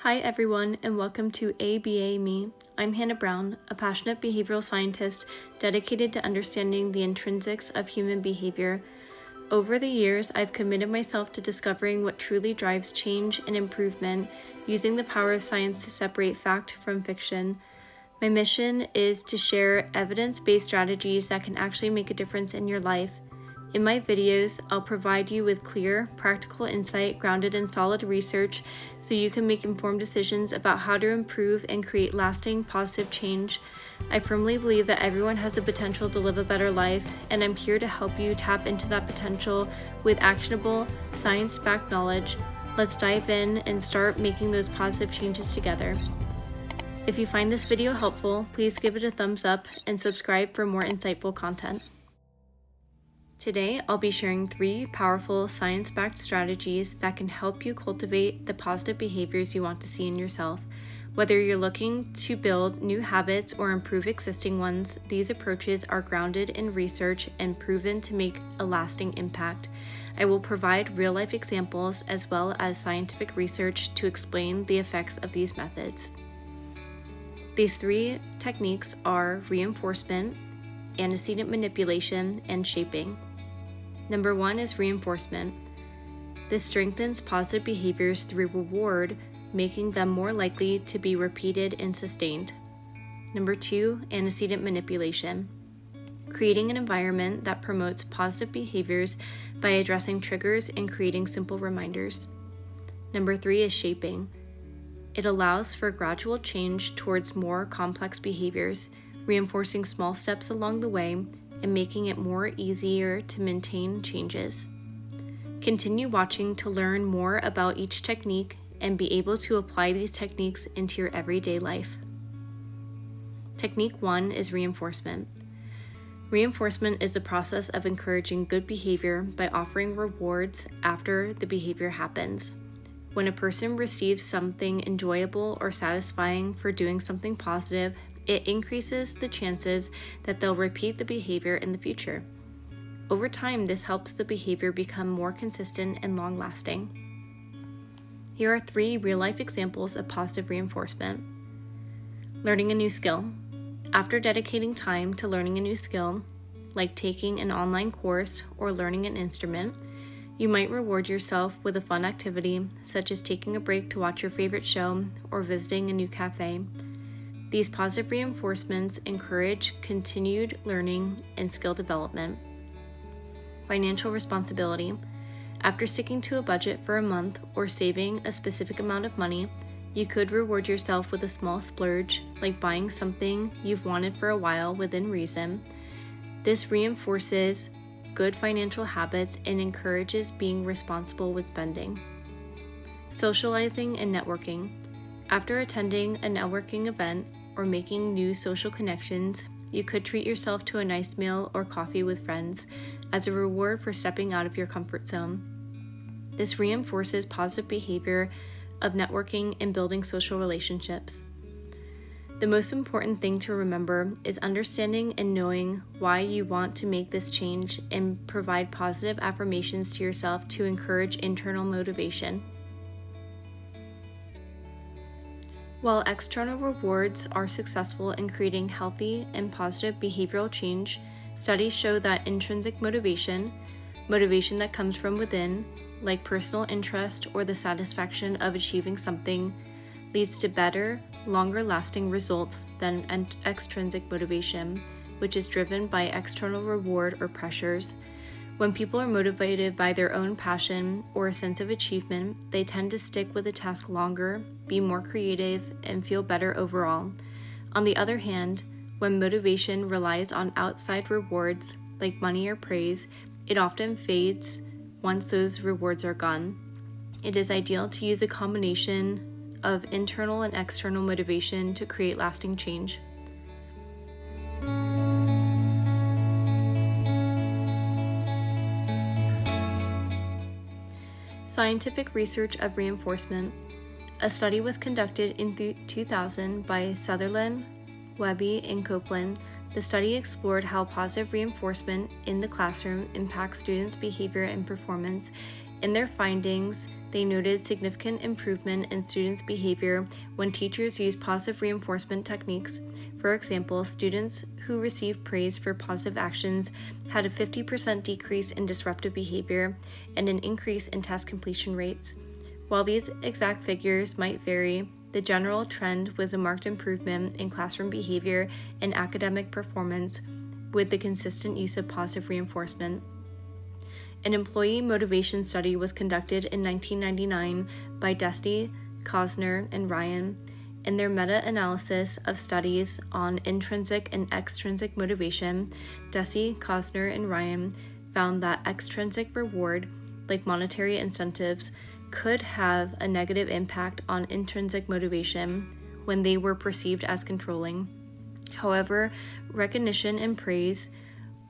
Hi everyone, and welcome to ABA Me. I'm Hannah Brown, a passionate behavioral scientist dedicated to understanding the intrinsics of human behavior. Over the years, I've committed myself to discovering what truly drives change and improvement, using the power of science to separate fact from fiction. My mission is to share evidence-based strategies that can actually make a difference in your life. In my videos, I'll provide you with clear, practical insight grounded in solid research so you can make informed decisions about how to improve and create lasting, positive change. I firmly believe that everyone has the potential to live a better life, and I'm here to help you tap into that potential with actionable, science-backed knowledge. Let's dive in and start making those positive changes together. If you find this video helpful, please give it a thumbs up and subscribe for more insightful content. Today, I'll be sharing 3 powerful science-backed strategies that can help you cultivate the positive behaviors you want to see in yourself. Whether you're looking to build new habits or improve existing ones, these approaches are grounded in research and proven to make a lasting impact. I will provide real-life examples as well as scientific research to explain the effects of these methods. These 3 techniques are reinforcement, antecedent manipulation, and shaping. Number 1 is reinforcement. This strengthens positive behaviors through reward, making them more likely to be repeated and sustained. Number 2, antecedent manipulation. Creating an environment that promotes positive behaviors by addressing triggers and creating simple reminders. Number 3 is shaping. It allows for gradual change towards more complex behaviors, reinforcing small steps along the way and making it more easier to maintain changes. Continue watching to learn more about each technique and be able to apply these techniques into your everyday life. Technique 1 is reinforcement. Reinforcement is the process of encouraging good behavior by offering rewards after the behavior happens. When a person receives something enjoyable or satisfying for doing something positive, it increases the chances that they'll repeat the behavior in the future. Over time, this helps the behavior become more consistent and long-lasting. Here are 3 real-life examples of positive reinforcement. Learning a new skill. After dedicating time to learning a new skill, like taking an online course or learning an instrument, you might reward yourself with a fun activity, such as taking a break to watch your favorite show or visiting a new cafe. These positive reinforcements encourage continued learning and skill development. Financial responsibility. After sticking to a budget for a month or saving a specific amount of money, you could reward yourself with a small splurge, like buying something you've wanted for a while within reason. This reinforces good financial habits and encourages being responsible with spending. Socializing and networking. After attending a networking event or making new social connections, you could treat yourself to a nice meal or coffee with friends as a reward for stepping out of your comfort zone. This reinforces positive behavior of networking and building social relationships. The most important thing to remember is understanding and knowing why you want to make this change and provide positive affirmations to yourself to encourage internal motivation. While external rewards are successful in creating healthy and positive behavioral change, studies show that intrinsic motivation that comes from within, like personal interest or the satisfaction of achieving something, leads to better, longer-lasting results than extrinsic motivation, which is driven by external reward or pressures. When people are motivated by their own passion or a sense of achievement, they tend to stick with a task longer, be more creative, and feel better overall. On the other hand, when motivation relies on outside rewards, like money or praise, it often fades once those rewards are gone. It is ideal to use a combination of internal and external motivation to create lasting change. Scientific research of reinforcement. A study was conducted in 2000 by Sutherland, Wehby, and Copeland. The study explored how positive reinforcement in the classroom impacts students' behavior and performance. In their findings, they they noted significant improvement in students' behavior when teachers used positive reinforcement techniques. For example, students who received praise for positive actions had a 50% decrease in disruptive behavior and an increase in test completion rates. While these exact figures might vary, the general trend was a marked improvement in classroom behavior and academic performance with the consistent use of positive reinforcement. An employee motivation study was conducted in 1999 by Desi, Cosner, and Ryan. In their meta-analysis of studies on intrinsic and extrinsic motivation, Desi, Cosner, and Ryan found that extrinsic reward, like monetary incentives, could have a negative impact on intrinsic motivation when they were perceived as controlling. However, recognition and praise,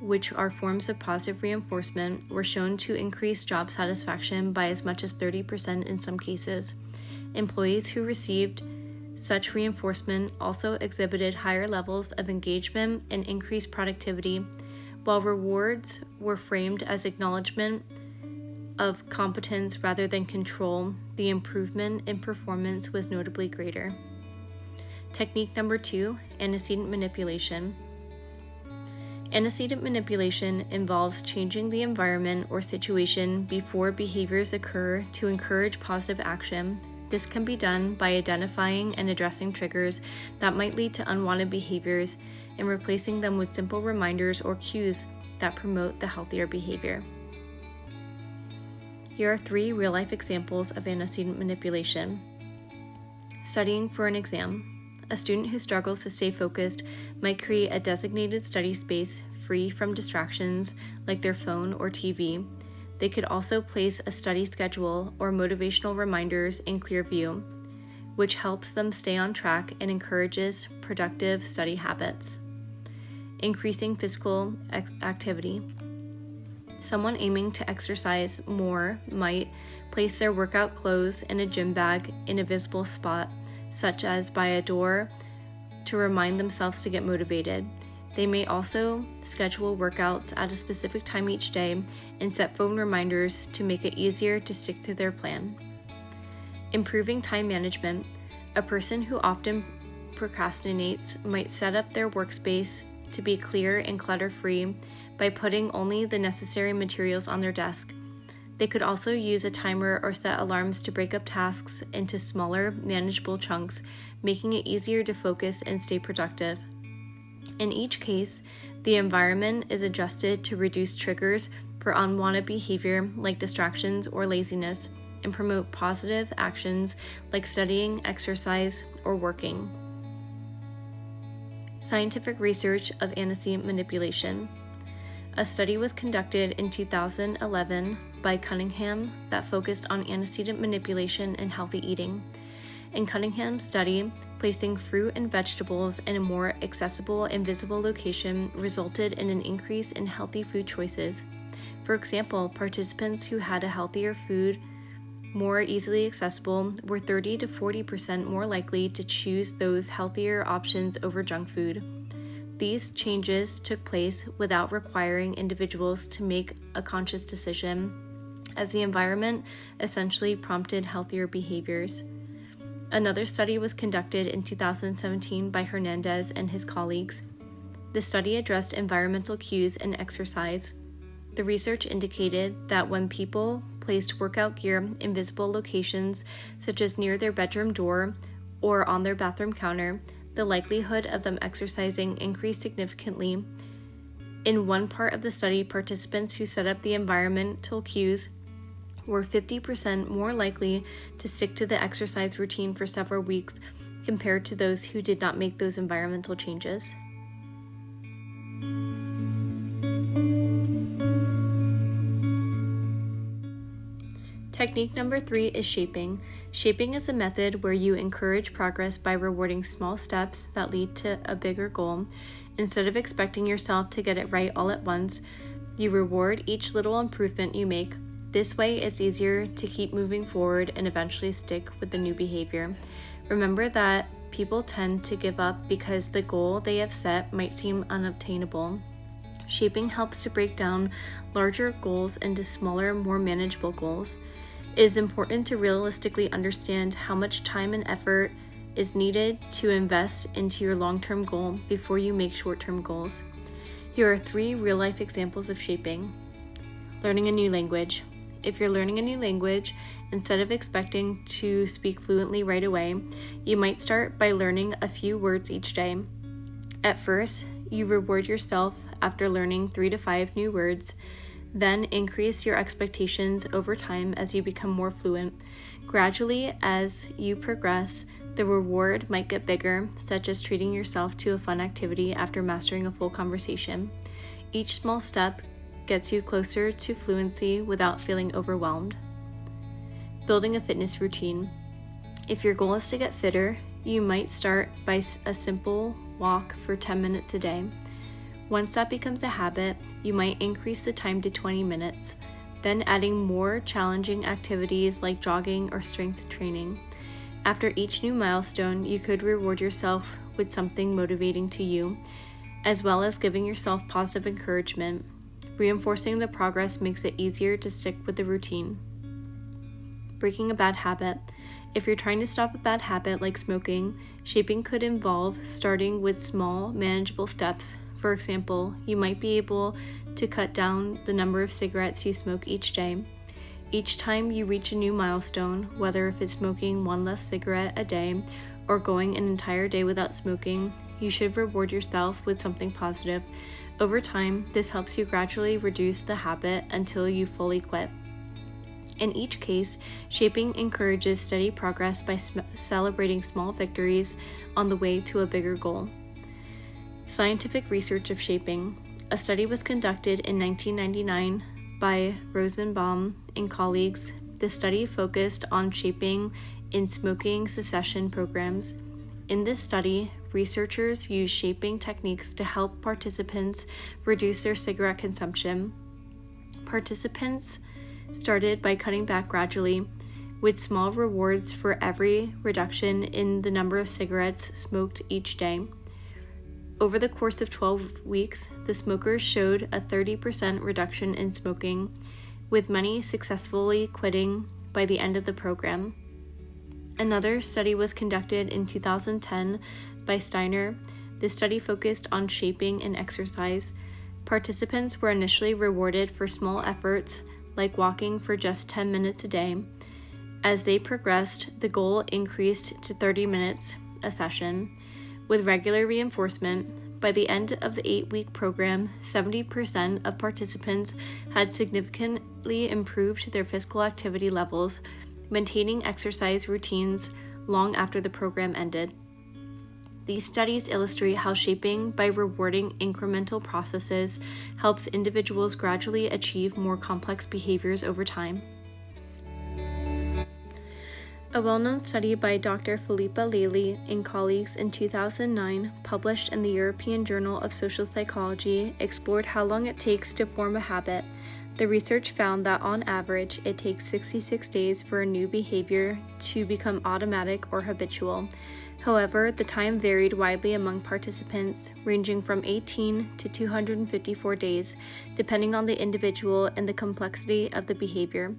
which are forms of positive reinforcement, were shown to increase job satisfaction by as much as 30% in some cases. Employees who received such reinforcement also exhibited higher levels of engagement and increased productivity, while rewards were framed as acknowledgement of competence rather than control. The improvement in performance was notably greater. Technique number 2, antecedent manipulation. Antecedent manipulation involves changing the environment or situation before behaviors occur to encourage positive action. This can be done by identifying and addressing triggers that might lead to unwanted behaviors and replacing them with simple reminders or cues that promote the healthier behavior. Here are 3 real-life examples of antecedent manipulation. Studying for an exam. A student who struggles to stay focused might create a designated study space free from distractions like their phone or TV. They could also place a study schedule or motivational reminders in clear view, which helps them stay on track and encourages productive study habits. Increasing physical activity. Someone aiming to exercise more might place their workout clothes in a gym bag in a visible spot, such as by a door, to remind themselves to get motivated. They may also schedule workouts at a specific time each day and set phone reminders to make it easier to stick to their plan. Improving time management. A person who often procrastinates might set up their workspace to be clear and clutter-free by putting only the necessary materials on their desk. They could also use a timer or set alarms to break up tasks into smaller, manageable chunks, making it easier to focus and stay productive. In each case, the environment is adjusted to reduce triggers for unwanted behavior like distractions or laziness and promote positive actions like studying, exercise, or working. Scientific research of antecedent manipulation. A study was conducted in 2011 by Cunningham that focused on antecedent manipulation and healthy eating. In Cunningham's study, placing fruit and vegetables in a more accessible and visible location resulted in an increase in healthy food choices. For example, participants who had a healthier food more easily accessible were 30 to 40% more likely to choose those healthier options over junk food. These changes took place without requiring individuals to make a conscious decision, as the environment essentially prompted healthier behaviors. Another study was conducted in 2017 by Hernandez and his colleagues. The study addressed environmental cues in exercise. The research indicated that when people placed workout gear in visible locations, such as near their bedroom door or on their bathroom counter, the likelihood of them exercising increased significantly. In one part of the study, participants who set up the environmental cues were 50% more likely to stick to the exercise routine for several weeks compared to those who did not make those environmental changes. Technique number 3 is shaping. Shaping is a method where you encourage progress by rewarding small steps that lead to a bigger goal. Instead of expecting yourself to get it right all at once, you reward each little improvement you make. This way, it's easier to keep moving forward and eventually stick with the new behavior. Remember that people tend to give up because the goal they have set might seem unobtainable. Shaping helps to break down larger goals into smaller, more manageable goals. It is important to realistically understand how much time and effort is needed to invest into your long-term goal before you make short-term goals. Here are 3 real-life examples of shaping. Learning a new language. If you're learning a new language, instead of expecting to speak fluently right away, you might start by learning a few words each day. At first, you reward yourself after learning 3 to 5 new words, then increase your expectations over time as you become more fluent. Gradually, as you progress, the reward might get bigger, such as treating yourself to a fun activity after mastering a full conversation. Each small step gets you closer to fluency without feeling overwhelmed. Building a fitness routine. If your goal is to get fitter, you might start by a simple walk for 10 minutes a day. Once that becomes a habit, you might increase the time to 20 minutes, then adding more challenging activities like jogging or strength training. After each new milestone, you could reward yourself with something motivating to you, as well as giving yourself positive encouragement. Reinforcing the progress makes it easier to stick with the routine. Breaking a bad habit. If you're trying to stop a bad habit like smoking, shaping could involve starting with small, manageable steps. For example, you might be able to cut down the number of cigarettes you smoke each day. Each time you reach a new milestone, whether if it's smoking 1 less cigarette a day or going an entire day without smoking, you should reward yourself with something positive. Over time, this helps you gradually reduce the habit until you fully quit. In each case, shaping encourages steady progress by celebrating small victories on the way to a bigger goal. Scientific research of shaping. A study was conducted in 1999 by Rosenbaum and colleagues. The study focused on shaping in smoking cessation programs. In this study, researchers used shaping techniques to help participants reduce their cigarette consumption. Participants started by cutting back gradually, with small rewards for every reduction in the number of cigarettes smoked each day. Over the course of 12 weeks, the smokers showed a 30% reduction in smoking, with many successfully quitting by the end of the program. Another study was conducted in 2010 by Steiner. This study focused on shaping and exercise. Participants were initially rewarded for small efforts, like walking for just 10 minutes a day. As they progressed, the goal increased to 30 minutes a session. With regular reinforcement, by the end of the 8-week program, 70% of participants had significantly improved their physical activity levels, maintaining exercise routines long after the program ended. These studies illustrate how shaping by rewarding incremental processes helps individuals gradually achieve more complex behaviors over time. A well-known study by Dr. Philippa Lely and colleagues in 2009, published in the European Journal of Social Psychology, explored how long it takes to form a habit. The research found that on average, it takes 66 days for a new behavior to become automatic or habitual. However, the time varied widely among participants, ranging from 18 to 254 days, depending on the individual and the complexity of the behavior.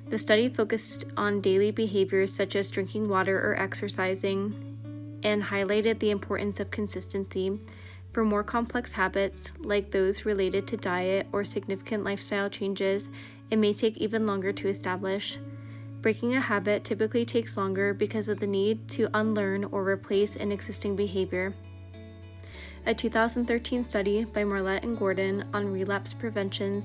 The study focused on daily behaviors such as drinking water or exercising, and highlighted the importance of consistency. For more complex habits, like those related to diet or significant lifestyle changes, it may take even longer to establish. Breaking a habit typically takes longer because of the need to unlearn or replace an existing behavior. A 2013 study by Marlette and Gordon on relapse prevention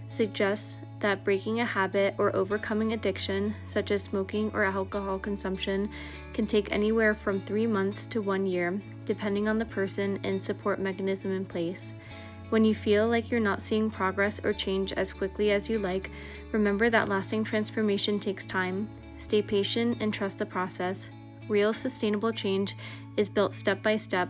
suggests that breaking a habit or overcoming addiction, such as smoking or alcohol consumption, can take anywhere from 3 months to 1 year, depending on the person and support mechanism in place. When you feel like you're not seeing progress or change as quickly as you like, remember that lasting transformation takes time. Stay patient and trust the process. Real sustainable change is built step by step.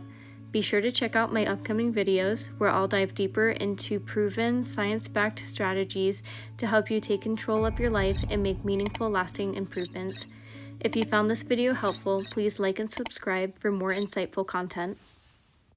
Be sure to check out my upcoming videos where I'll dive deeper into proven, science-backed strategies to help you take control of your life and make meaningful, lasting improvements. If you found this video helpful, please like and subscribe for more insightful content.